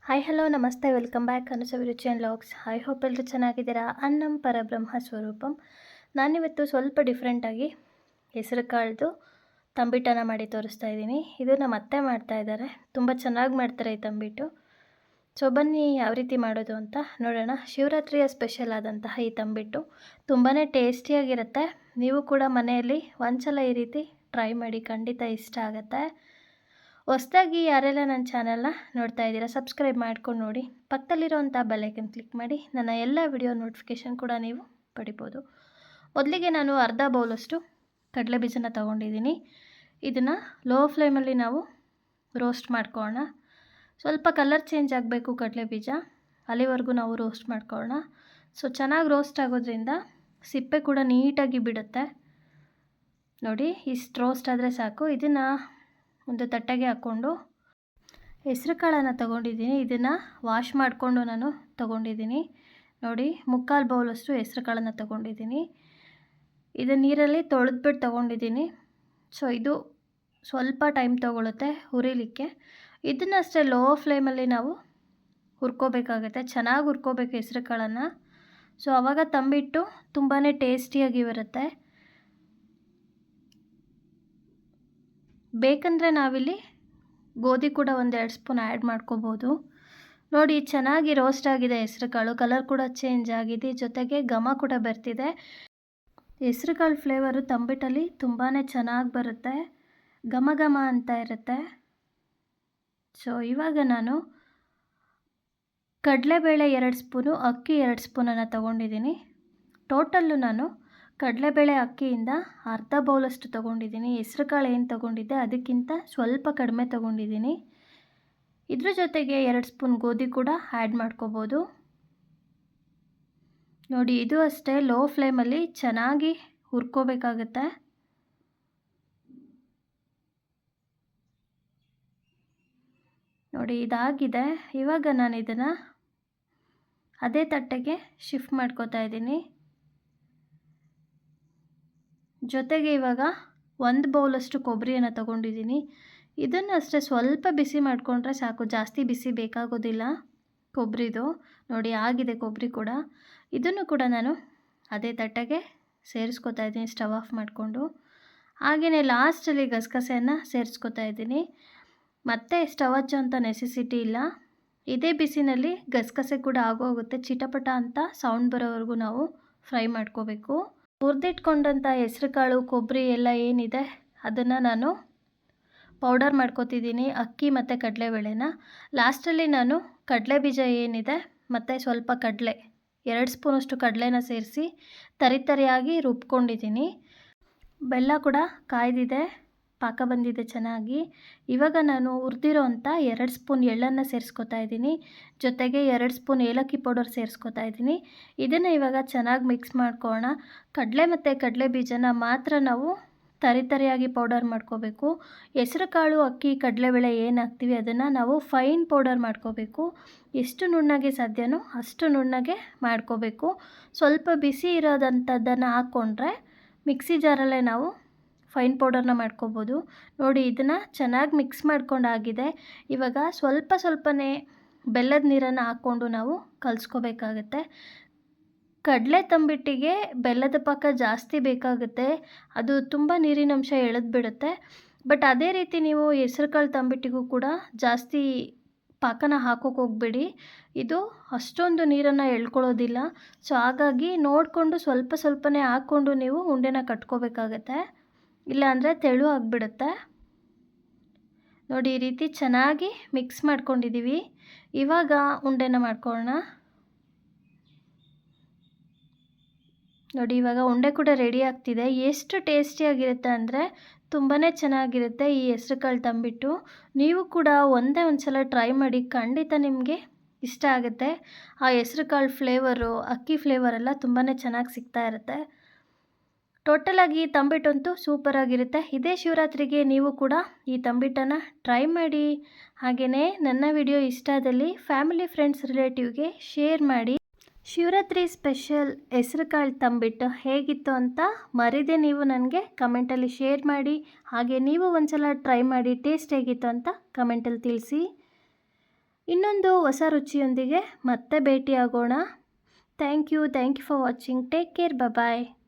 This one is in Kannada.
ಹಾಯ್ ಹಲೋ ನಮಸ್ತೆ ವೆಲ್ಕಮ್ ಬ್ಯಾಕ್ ಅನುಸವಿ ರುಚಿ ಆ್ಯಂಡ್ ಲಾಗ್ಸ್. ಐ ಹೋಪ್ ಎಲ್ಲರೂ ಚೆನ್ನಾಗಿದ್ದೀರಾ. ಅನ್ನಂ ಪರಬ್ರಹ್ಮ ಸ್ವರೂಪಂ. ನಾನಿವತ್ತು ಸ್ವಲ್ಪ ಡಿಫ್ರೆಂಟಾಗಿ ಹೆಸರು ಕಾಳ್ದು ತಂಬಿಟ್ಟನ್ನು ಮಾಡಿ ತೋರಿಸ್ತಾ ಇದ್ದೀನಿ. ಇದು ನಮ್ಮ ಅತ್ತೆ ಮಾಡ್ತಾಯಿದ್ದಾರೆ, ತುಂಬ ಚೆನ್ನಾಗಿ ಮಾಡ್ತಾರೆ ಈ ತಂಬಿಟ್ಟು. ಸೊ ಬನ್ನಿ ಯಾವ ರೀತಿ ಮಾಡೋದು ಅಂತ ನೋಡೋಣ. ಶಿವರಾತ್ರಿಯ ಸ್ಪೆಷಲ್ ಆದಂತಹ ಈ ತಂಬಿಟ್ಟು ತುಂಬಾ ಟೇಸ್ಟಿಯಾಗಿರುತ್ತೆ. ನೀವು ಕೂಡ ಮನೆಯಲ್ಲಿ ಒಂದ್ಸಲ ಈ ರೀತಿ ಟ್ರೈ ಮಾಡಿ, ಖಂಡಿತ ಇಷ್ಟ ಆಗುತ್ತೆ. ಹೊಸದಾಗಿ ಯಾರೆಲ್ಲ ನನ್ನ ಚಾನಲ್ನ ನೋಡ್ತಾ ಇದ್ದೀರಾ ಸಬ್ಸ್ಕ್ರೈಬ್ ಮಾಡ್ಕೊಂಡು ನೋಡಿ, ಪಕ್ಕದಲ್ಲಿರೋಂಥ ಬೆಲ್ಲೈಕನ್ ಕ್ಲಿಕ್ ಮಾಡಿ ನನ್ನ ಎಲ್ಲ ವಿಡಿಯೋ ನೋಟಿಫಿಕೇಷನ್ ಕೂಡ ನೀವು ಪಡಿಬೋದು. ಮೊದಲಿಗೆ ನಾನು ಅರ್ಧ ಬೌಲಷ್ಟು ಕಡಲೆ ಬೀಜನ ತೊಗೊಂಡಿದ್ದೀನಿ. ಇದನ್ನು ಲೋ ಫ್ಲೇಮಲ್ಲಿ ನಾವು ರೋಸ್ಟ್ ಮಾಡ್ಕೊಳ್ಳೋಣ. ಸ್ವಲ್ಪ ಕಲರ್ ಚೇಂಜ್ ಆಗಬೇಕು ಕಡಲೆ ಬೀಜ, ಅಲ್ಲಿವರೆಗೂ ನಾವು ರೋಸ್ಟ್ ಮಾಡ್ಕೊಳ್ಳೋಣ. ಸೊ ಚೆನ್ನಾಗಿ ರೋಸ್ಟ್ ಆಗೋದ್ರಿಂದ ಸಿಪ್ಪೆ ಕೂಡ ನೀಟಾಗಿ ಬಿಡುತ್ತೆ. ನೋಡಿ, ಇಷ್ಟು ರೋಸ್ಟ್ ಆದರೆ ಸಾಕು. ಇದನ್ನು ಒಂದು ತಟ್ಟೆಗೆ ಹಾಕ್ಕೊಂಡು ಹೆಸರು ಕಾಳನ್ನು ತೊಗೊಂಡಿದ್ದೀನಿ. ಇದನ್ನು ವಾಶ್ ಮಾಡಿಕೊಂಡು ನಾನು ತೊಗೊಂಡಿದ್ದೀನಿ. ನೋಡಿ, ಮುಕ್ಕಾಲು ಬೌಲಷ್ಟು ಹೆಸರು ಕಾಳನ್ನು ತೊಗೊಂಡಿದ್ದೀನಿ. ಇದು ನೀರಲ್ಲಿ ತೊಳೆದ್ಬಿಟ್ಟು ತೊಗೊಂಡಿದ್ದೀನಿ. ಸೊ ಇದು ಸ್ವಲ್ಪ ಟೈಮ್ ತೊಗೊಳುತ್ತೆ ಹುರಿಲಿಕ್ಕೆ. ಇದನ್ನಷ್ಟೇ ಲೋ ಫ್ಲೇಮಲ್ಲಿ ನಾವು ಹುರ್ಕೋಬೇಕಾಗುತ್ತೆ. ಚೆನ್ನಾಗಿ ಹುರ್ಕೋಬೇಕು ಹೆಸರು ಕಾಳನ್ನು. ಸೊ ಆವಾಗ ತಂಬಿಟ್ಟು ತುಂಬಾ ಟೇಸ್ಟಿಯಾಗಿ ಬರುತ್ತೆ. ಬೇಕಂದರೆ ನಾವಿಲ್ಲಿ ಗೋಧಿ ಕೂಡ 1-2 ಸ್ಪೂನ್ ಆ್ಯಡ್ ಮಾಡ್ಕೋಬೋದು. ನೋಡಿ, ಚೆನ್ನಾಗಿ ರೋಸ್ಟ್ ಆಗಿದೆ ಹೆಸರು ಕಾಳು, ಕಲರ್ ಕೂಡ ಚೇಂಜ್ ಆಗಿದೆ, ಜೊತೆಗೆ ಘಮ ಕೂಡ ಬರ್ತಿದೆ. ಹೆಸರು ಕಾಳು ಫ್ಲೇವರು ತಂಬಿಟ್ಟಲ್ಲಿ ತುಂಬಾ ಚೆನ್ನಾಗಿ ಬರುತ್ತೆ, ಘಮ ಘಮ ಅಂತ ಇರುತ್ತೆ. ಸೊ ಇವಾಗ ನಾನು ಕಡಲೆಬೇಳೆ 2 ಸ್ಪೂನು, ಅಕ್ಕಿ 2 ಸ್ಪೂನನ್ನು ತೊಗೊಂಡಿದ್ದೀನಿ. ಟೋಟಲ್ಲು ನಾನು ಕಡಲೆಬೇಳೆ ಅಕ್ಕಿಯಿಂದ ಅರ್ಧ ಬೌಲಷ್ಟು ತೊಗೊಂಡಿದ್ದೀನಿ. ಹೆಸರು ಕಾಳು ಏನು ತೊಗೊಂಡಿದ್ದೆ ಅದಕ್ಕಿಂತ ಸ್ವಲ್ಪ ಕಡಿಮೆ ತೊಗೊಂಡಿದ್ದೀನಿ. ಇದ್ರ ಜೊತೆಗೆ 2 ಸ್ಪೂನ್ ಗೋಧಿ ಕೂಡ ಆ್ಯಡ್ ಮಾಡ್ಕೋಬೋದು. ನೋಡಿ, ಇದು ಅಷ್ಟೇ ಲೋ ಫ್ಲೇಮಲ್ಲಿ ಚೆನ್ನಾಗಿ ಹುರ್ಕೋಬೇಕಾಗತ್ತೆ. ನೋಡಿ, ಇದಾಗಿದೆ. ಇವಾಗ ನಾನು ಇದನ್ನು ಅದೇ ತಟ್ಟೆಗೆ ಶಿಫ್ಟ್ ಮಾಡ್ಕೋತಾ ಇದ್ದೀನಿ. ಜೊತೆಗೆ ಇವಾಗ 1 ಬೌಲಷ್ಟು ಕೊಬ್ಬರಿಯನ್ನು ತೊಗೊಂಡಿದ್ದೀನಿ. ಇದನ್ನು ಅಷ್ಟೇ ಸ್ವಲ್ಪ ಬಿಸಿ ಮಾಡಿಕೊಂಡ್ರೆ ಸಾಕು, ಜಾಸ್ತಿ ಬಿಸಿ ಬೇಕಾಗೋದಿಲ್ಲ ಕೊಬ್ಬರಿದು. ನೋಡಿ, ಆಗಿದೆ ಕೊಬ್ಬರಿ ಕೂಡ. ಇದನ್ನು ಕೂಡ ನಾನು ಅದೇ ತಟ್ಟೆಗೆ ಸೇರಿಸ್ಕೊತಾ ಇದ್ದೀನಿ ಸ್ಟವ್ ಆಫ್ ಮಾಡಿಕೊಂಡು. ಹಾಗೆಯೇ ಲಾಸ್ಟಲ್ಲಿ ಗಸಗಸೆಯನ್ನು ಸೇರಿಸ್ಕೊತಾ ಇದ್ದೀನಿ. ಮತ್ತೆ ಸ್ಟವ್ ಹಚ್ಚೋ ಅಂಥ ನೆಸೆಸಿಟಿ ಇಲ್ಲ. ಇದೇ ಬಿಸಿನಲ್ಲಿ ಗಸಗಸೆ ಕೂಡ ಆಗೋಗುತ್ತೆ. ಚಿಟಪಟ ಅಂತ ಸೌಂಡ್ ಬರೋವರೆಗೂ ನಾವು ಫ್ರೈ ಮಾಡ್ಕೋಬೇಕು. ಹುರಿದಿಟ್ಕೊಂಡಂಥ ಹೆಸರು ಕಾಳು, ಕೊಬ್ಬರಿ ಎಲ್ಲ ಏನಿದೆ ಅದನ್ನು ನಾನು ಪೌಡರ್ ಮಾಡ್ಕೊತಿದ್ದೀನಿ, ಅಕ್ಕಿ ಮತ್ತು ಕಡಲೆಬೇಳೆನ. ಲಾಸ್ಟಲ್ಲಿ ನಾನು ಕಡಲೆ ಬೀಜ ಏನಿದೆ ಮತ್ತು ಸ್ವಲ್ಪ ಕಡಲೆ 2 ಸ್ಪೂನಷ್ಟು ಕಡಲೆನ ಸೇರಿಸಿ ತರಿಯಾಗಿ ರುಬ್ಕೊಂಡಿದ್ದೀನಿ. ಬೆಲ್ಲ ಕೂಡ ಕಾಯ್ದಿದೆ, ಪಾಕ ಬಂದಿದೆ ಚೆನ್ನಾಗಿ. ಇವಾಗ ನಾನು ಹುರಿದಿರೋ ಅಂಥ 2 ಸ್ಪೂನ್ ಎಳ್ಳನ್ನು ಸೇರಿಸ್ಕೊತಾ ಇದ್ದೀನಿ. ಜೊತೆಗೆ 2 ಸ್ಪೂನ್ ಏಲಕ್ಕಿ ಪೌಡರ್ ಸೇರಿಸ್ಕೊತಾ ಇದ್ದೀನಿ. ಇದನ್ನು ಇವಾಗ ಚೆನ್ನಾಗಿ ಮಿಕ್ಸ್ ಮಾಡ್ಕೊಳ್ಳೋಣ. ಕಡಲೆ ಮತ್ತು ಕಡಲೆ ಬೀಜನ ಮಾತ್ರ ನಾವು ತರಿಯಾಗಿ ಪೌಡರ್ ಮಾಡ್ಕೋಬೇಕು. ಹೆಸರು ಕಾಳು, ಅಕ್ಕಿ, ಕಡಲೆಬೇಳೆ ಏನು ಹಾಕ್ತೀವಿ ಅದನ್ನು ನಾವು ಫೈನ್ ಪೌಡರ್ ಮಾಡ್ಕೋಬೇಕು. ಎಷ್ಟು ನುಣ್ಣಗೆ ಸಾಧ್ಯನೋ ಅಷ್ಟು ನುಣ್ಣಗೆ ಮಾಡ್ಕೋಬೇಕು. ಸ್ವಲ್ಪ ಬಿಸಿ ಇರೋದಂಥದ್ದನ್ನು ಹಾಕ್ಕೊಂಡ್ರೆ ಮಿಕ್ಸಿ ಜಾರಲ್ಲೇ ನಾವು ಫೈನ್ ಪೌಡರ್ನ ಮಾಡ್ಕೋಬೋದು. ನೋಡಿ, ಇದನ್ನು ಚೆನ್ನಾಗಿ ಮಿಕ್ಸ್ ಮಾಡ್ಕೊಂಡಾಗಿದೆ. ಇವಾಗ ಸ್ವಲ್ಪನೇ ಬೆಲ್ಲದ ನೀರನ್ನು ಹಾಕ್ಕೊಂಡು ನಾವು ಕಲಿಸ್ಕೋಬೇಕಾಗತ್ತೆ. ಕಡಲೆ ತಂಬಿಟ್ಟಿಗೆ ಬೆಲ್ಲದ ಪಾಕ ಜಾಸ್ತಿ ಬೇಕಾಗುತ್ತೆ, ಅದು ತುಂಬ ನೀರಿನಂಶ ಎಳೆದ್ಬಿಡುತ್ತೆ. ಬಟ್ ಅದೇ ರೀತಿ ನೀವು ಹೆಸರು ಕಾಳು ತಂಬಿಟ್ಟಿಗೂ ಕೂಡ ಜಾಸ್ತಿ ಪಾಕನ ಹಾಕೋಕೆ ಹೋಗಬೇಡಿ, ಇದು ಅಷ್ಟೊಂದು ನೀರನ್ನು ಎಳ್ಕೊಳ್ಳೋದಿಲ್ಲ. ಸೊ ಹಾಗಾಗಿ ನೋಡಿಕೊಂಡು ಸ್ವಲ್ಪನೇ ಹಾಕ್ಕೊಂಡು ನೀವು ಉಂಡೆನ ಕಟ್ಕೋಬೇಕಾಗತ್ತೆ, ಇಲ್ಲಾಂದರೆ ತೆಳು ಆಗಿಬಿಡುತ್ತೆ. ನೋಡಿ, ಈ ರೀತಿ ಚೆನ್ನಾಗಿ ಮಿಕ್ಸ್ ಮಾಡ್ಕೊಂಡಿದ್ದೀವಿ. ಇವಾಗ ಉಂಡೆನ ಮಾಡ್ಕೊಳ್ಳೋಣ. ನೋಡಿ, ಇವಾಗ ಉಂಡೆ ಕೂಡ ರೆಡಿ ಆಗ್ತಿದೆ. ಎಷ್ಟು ಟೇಸ್ಟಿಯಾಗಿರುತ್ತೆ ಅಂದರೆ ತುಂಬಾ ಚೆನ್ನಾಗಿರುತ್ತೆ ಈ ಹೆಸರು ಕಾಳು ತಂಬಿಟ್ಟು. ನೀವು ಕೂಡ ಒಂದೇ ಒಂದು ಸಲ ಟ್ರೈ ಮಾಡಿ, ಖಂಡಿತ ನಿಮಗೆ ಇಷ್ಟ ಆಗುತ್ತೆ. ಆ ಹೆಸರು ಕಾಳು ಫ್ಲೇವರು, ಅಕ್ಕಿ ಫ್ಲೇವರೆಲ್ಲ ತುಂಬಾ ಚೆನ್ನಾಗಿ ಸಿಗ್ತಾ ಇರುತ್ತೆ. ಟೋಟಲಾಗಿ ತಂಬಿಟ್ಟಂತೂ ಸೂಪರಾಗಿರುತ್ತೆ. ಇದೇ ಶಿವರಾತ್ರಿಗೆ ನೀವು ಕೂಡ ಈ ತಂಬಿಟ್ಟನ್ನು ಟ್ರೈ ಮಾಡಿ. ಹಾಗೆಯೇ ನನ್ನ ವಿಡಿಯೋ ಇಷ್ಟ ಆದಲ್ಲಿ ಫ್ಯಾಮಿಲಿ, ಫ್ರೆಂಡ್ಸ್, ರಿಲೇಟಿವ್ಗೆ ಶೇರ್ ಮಾಡಿ. ಶಿವರಾತ್ರಿ ಸ್ಪೆಷಲ್ ಹೆಸರು ಕಾಳು ತಂಬಿಟ್ಟು ಹೇಗಿತ್ತು ಅಂತ ಮರಿದೆ ನೀವು ನನಗೆ ಕಮೆಂಟಲ್ಲಿ ಶೇರ್ ಮಾಡಿ. ಹಾಗೆ ನೀವು ಒಂದ್ಸಲ ಟ್ರೈ ಮಾಡಿ ಟೇಸ್ಟ್ ಹೇಗಿತ್ತು ಅಂತ ಕಮೆಂಟಲ್ಲಿ ತಿಳಿಸಿ. ಇನ್ನೊಂದು ಹೊಸ ರುಚಿಯೊಂದಿಗೆ ಮತ್ತೆ ಭೇಟಿಯಾಗೋಣ. Thank you for watching. Take care. Bye.